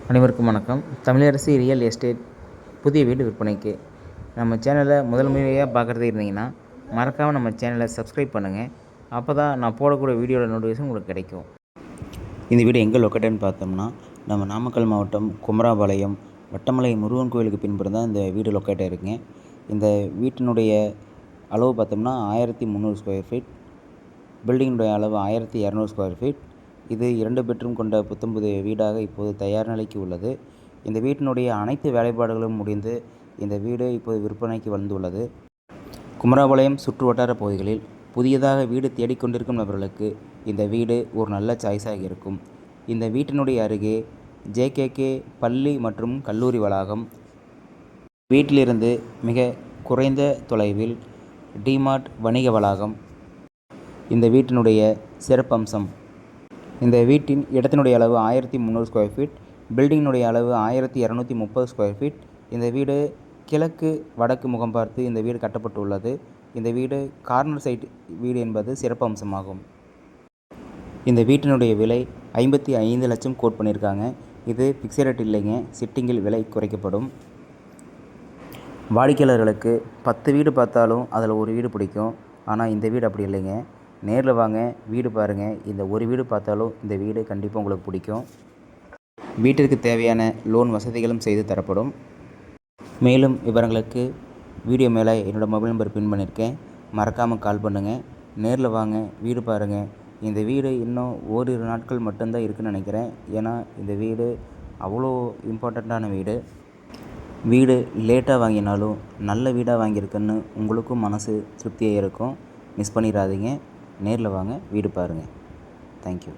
அனைவருக்கும் வணக்கம். Tamilarasi real estate புதிய வீடு விற்பனைக்கு. நம்ம சேனலை முதல் முறையாக பார்க்குறதே இருந்தீங்கன்னா மறக்காமல் நம்ம சேனலை சப்ஸ்கிரைப் பண்ணுங்கள். அப்போ தான் நான் போடக்கூடிய வீடியோட நோட்டிஃபிகேஷன் உங்களுக்கு கிடைக்கும். இந்த வீடு எங்கே லொக்கேட்டட்னு பார்த்தோம்னா, நம்ம நாமக்கல் மாவட்டம் குமராபாளையம் வட்டமலை முருகன் கோயிலுக்கு பின்புறம் தான் இந்த வீடு லொக்கேட்டாக இருக்குங்க. இந்த வீட்டினுடைய அளவு பார்த்தோம்னா 1300 ஸ்கொயர் ஃபீட். பில்டிங்கினுடைய அளவு 1200 ஸ்கொயர் ஃபீட். இது 2 பெட்ரூம் கொண்ட புத்தம்புதிய வீடாக இப்போது தயார் நிலைக்கு உள்ளது. இந்த வீட்டினுடைய அனைத்து வேலைப்பாடுகளும் முடிந்து இந்த வீடு இப்போது விற்பனைக்கு வந்துள்ளது. குமராபாளையம் சுற்று வட்டார பகுதிகளில் புதியதாக வீடு தேடிக்கொண்டிருக்கும் நபர்களுக்கு இந்த வீடு ஒரு நல்ல சாய்ஸாக இருக்கும். இந்த வீட்டினுடைய அருகே ஜேகேகே பள்ளி மற்றும் கல்லூரி வளாகம், வீட்டிலிருந்து மிக குறைந்த தொலைவில் டிமார்ட் வணிக வளாகம் இந்த வீட்டினுடைய சிறப்பம்சம். இந்த வீட்டின் இடத்தினுடைய அளவு 1300 ஸ்கொயர் ஃபீட். பில்டிங்கினுடைய அளவு 1230 ஸ்கொயர் ஃபீட். இந்த வீடு கிழக்கு வடக்கு முகம் பார்த்து இந்த வீடு கட்டப்பட்டுள்ளது. இந்த வீடு கார்னர் சைட் வீடு என்பது சிறப்பம்சமாகும். இந்த வீட்டினுடைய விலை 55 லட்சம் கோட் பண்ணியிருக்காங்க. இது ஃபிக்ஸட் ரேட் இல்லைங்க, சிட்டிங்கில் விலை குறைக்கப்படும். வாடிக்கையாளர்களுக்கு 10 வீடு பார்த்தாலும் அதில் ஒரு வீடு பிடிக்கும். ஆனால் இந்த வீடு அப்படி இல்லைங்க. நேரில் வாங்க, வீடு பாருங்கள். இந்த ஒரு வீடு பார்த்தாலும் இந்த வீடு கண்டிப்பாக உங்களுக்கு பிடிக்கும். வீட்டிற்கு தேவையான லோன் வசதிகளும் செய்து தரப்படும். மேலும் விவரங்களுக்கு வீடியோ மேலே என்னோடய மொபைல் நம்பர் பின் பண்ணியிருக்கேன். மறக்காமல் கால் பண்ணுங்கள். நேரில் வாங்க, வீடு பாருங்கள். இந்த வீடு இன்னும் ஓரிரு நாட்கள் மட்டும்தான் இருக்குதுன்னு நினைக்கிறேன். ஏன்னா இந்த வீடு அவ்வளோ இம்பார்ட்டண்ட்டான வீடு. வீடு லேட்டாக வாங்கினாலும் நல்ல வீடாக வாங்கியிருக்குன்னு உங்களுக்கும் மனசு திருப்தியாக இருக்கும். மிஸ் பண்ணிடாதீங்க. நேரில் வாங்க, வீடு பாருங்கள். தேங்க்யூ.